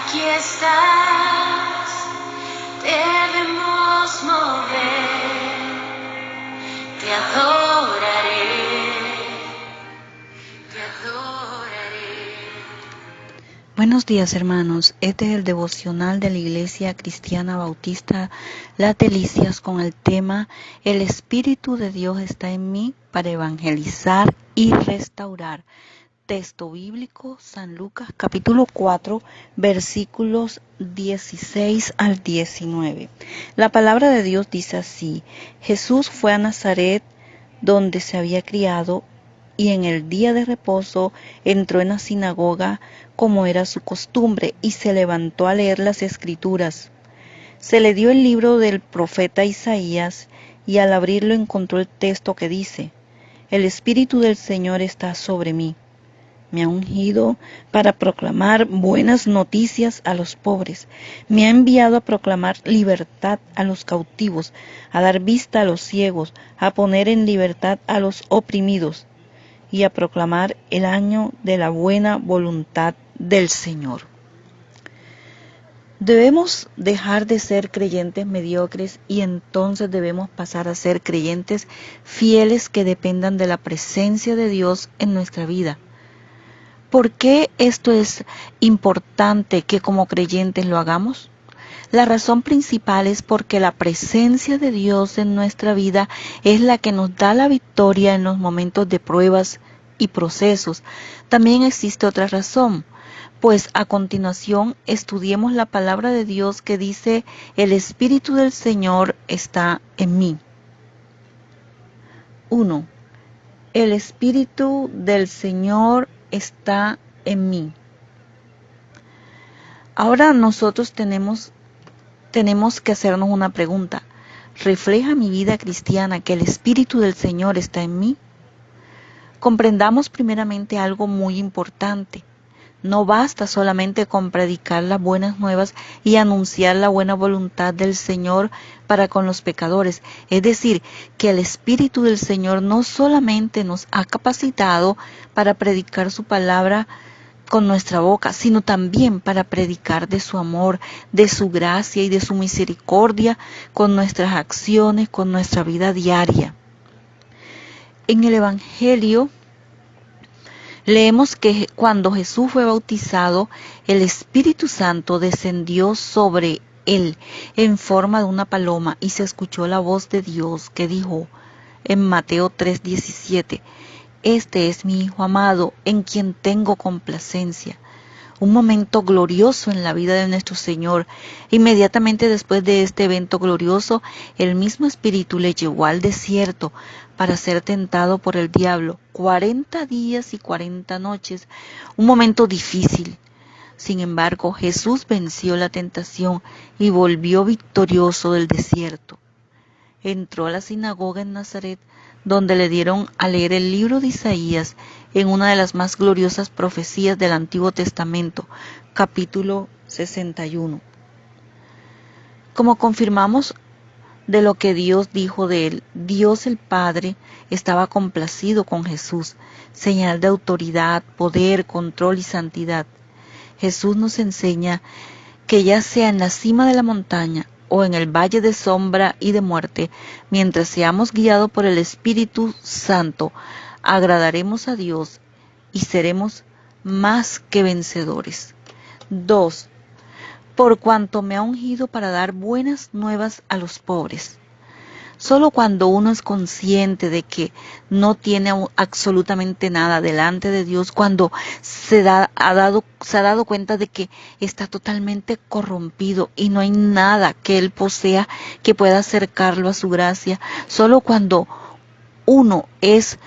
Aquí estás, debemos mover, te adoraré, te adoraré. Buenos días, hermanos. Este es el devocional de la Iglesia Cristiana Bautista Las Delicias con el tema El Espíritu de Dios está en mí para evangelizar y restaurar. Texto bíblico, San Lucas capítulo 4, versículos 16 al 19. La palabra de Dios dice así: Jesús fue a Nazaret, donde se había criado, y en el día de reposo entró en la sinagoga como era su costumbre, y se levantó a leer las Escrituras. Se le dio el libro del profeta Isaías, y al abrirlo encontró el texto que dice: El Espíritu del Señor está sobre mí. Me ha ungido para proclamar buenas noticias a los pobres. Me ha enviado a proclamar libertad a los cautivos, a dar vista a los ciegos, a poner en libertad a los oprimidos y a proclamar el año de la buena voluntad del Señor. Debemos dejar de ser creyentes mediocres y entonces debemos pasar a ser creyentes fieles que dependan de la presencia de Dios en nuestra vida. ¿Por qué esto es importante que como creyentes lo hagamos? La razón principal es porque la presencia de Dios en nuestra vida es la que nos da la victoria en los momentos de pruebas y procesos. También existe otra razón, pues a continuación estudiemos la palabra de Dios que dice: el Espíritu del Señor está en mí. 1. El Espíritu del Señor está en mí. Ahora nosotros tenemos que hacernos una pregunta. ¿Refleja mi vida cristiana que el Espíritu del Señor está en mí? Comprendamos primeramente algo muy importante. No basta solamente con predicar las buenas nuevas y anunciar la buena voluntad del Señor para con los pecadores. Es decir, que el Espíritu del Señor no solamente nos ha capacitado para predicar su palabra con nuestra boca, sino también para predicar de su amor, de su gracia y de su misericordia con nuestras acciones, con nuestra vida diaria. En el Evangelio leemos que cuando Jesús fue bautizado, el Espíritu Santo descendió sobre él en forma de una paloma y se escuchó la voz de Dios que dijo en Mateo 3:17: Este es mi Hijo amado, en quien tengo complacencia. Un momento glorioso en la vida de nuestro Señor. Inmediatamente después de este evento glorioso, el mismo Espíritu le llevó al desierto para ser tentado por el diablo. 40 días y 40 noches, un momento difícil. Sin embargo, Jesús venció la tentación y volvió victorioso del desierto. Entró a la sinagoga en Nazaret, donde le dieron a leer el libro de Isaías, en una de las más gloriosas profecías del Antiguo Testamento, capítulo 61. Como confirmamos de lo que Dios dijo de él, Dios el Padre estaba complacido con Jesús, señal de autoridad, poder, control y santidad. Jesús nos enseña que ya sea en la cima de la montaña o en el valle de sombra y de muerte, mientras seamos guiados por el Espíritu Santo, agradaremos a Dios y seremos más que vencedores. 2. Por cuanto me ha ungido para dar buenas nuevas a los pobres. Solo cuando uno es consciente de que no tiene absolutamente nada delante de Dios, cuando se ha dado cuenta de que está totalmente corrompido y no hay nada que él posea que pueda acercarlo a su gracia, solo cuando uno es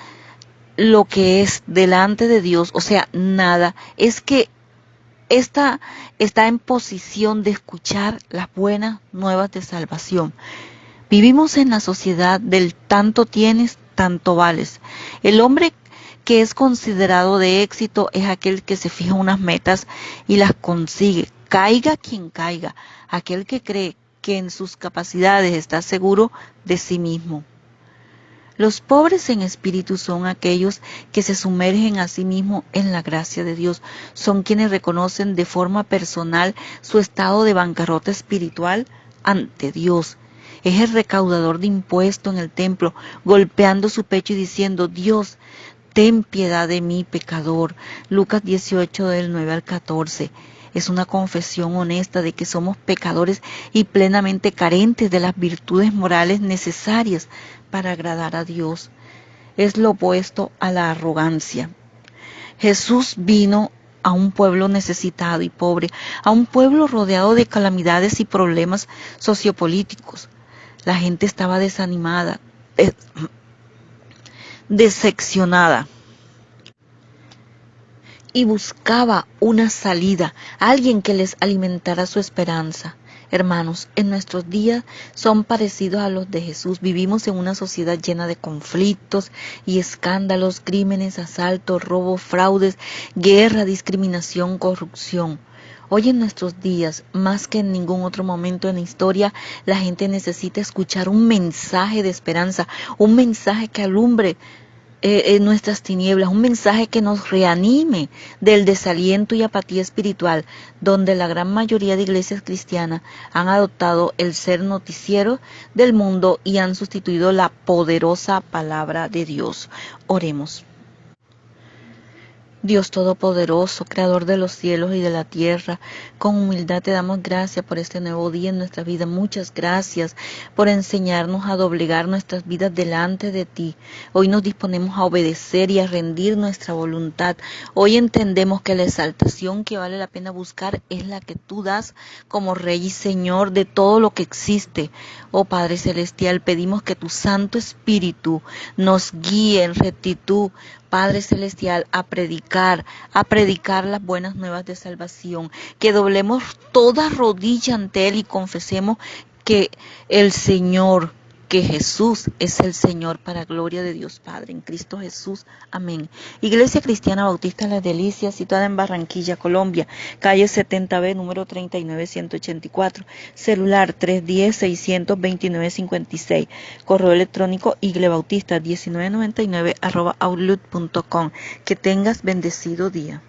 lo que es delante de Dios, o sea, nada, es que está en posición de escuchar las buenas nuevas de salvación. Vivimos en la sociedad del tanto tienes, tanto vales. El hombre que es considerado de éxito es aquel que se fija unas metas y las consigue, caiga quien caiga, aquel que cree que en sus capacidades está seguro de sí mismo. Los pobres en espíritu son aquellos que se sumergen a sí mismos en la gracia de Dios. Son quienes reconocen de forma personal su estado de bancarrota espiritual ante Dios. Es el recaudador de impuestos en el templo, golpeando su pecho y diciendo: Dios, ten piedad de mí, pecador. Lucas 18, del 9 al 14. Es una confesión honesta de que somos pecadores y plenamente carentes de las virtudes morales necesarias para agradar a Dios. Es lo opuesto a la arrogancia. Jesús vino a un pueblo necesitado y pobre, a un pueblo rodeado de calamidades y problemas sociopolíticos. La gente estaba desanimada, decepcionada, y buscaba una salida, alguien que les alimentara su esperanza. Hermanos, en nuestros días son parecidos a los de Jesús. Vivimos en una sociedad llena de conflictos y escándalos, crímenes, asaltos, robos, fraudes, guerra, discriminación, corrupción. Hoy en nuestros días, más que en ningún otro momento en la historia, la gente necesita escuchar un mensaje de esperanza, un mensaje que alumbre en nuestras tinieblas, un mensaje que nos reanime del desaliento y apatía espiritual, donde la gran mayoría de iglesias cristianas han adoptado el ser noticiero del mundo y han sustituido la poderosa palabra de Dios. Oremos. Dios Todopoderoso, Creador de los cielos y de la tierra, con humildad te damos gracias por este nuevo día en nuestra vida. Muchas gracias por enseñarnos a doblegar nuestras vidas delante de ti. Hoy nos disponemos a obedecer y a rendir nuestra voluntad. Hoy entendemos que la exaltación que vale la pena buscar es la que tú das como Rey y Señor de todo lo que existe. Oh Padre Celestial, pedimos que tu Santo Espíritu nos guíe en rectitud, Padre Celestial, a predicar las buenas nuevas de salvación, que doblemos toda rodilla ante Él y confesemos que el Señor, que Jesús es el Señor, para gloria de Dios Padre, en Cristo Jesús. Amén. Iglesia Cristiana Bautista Las Delicias, situada en Barranquilla, Colombia, calle 70B, número 39184, celular 310-629-56, correo electrónico iglebautista1999@outlook.com. Que tengas bendecido día.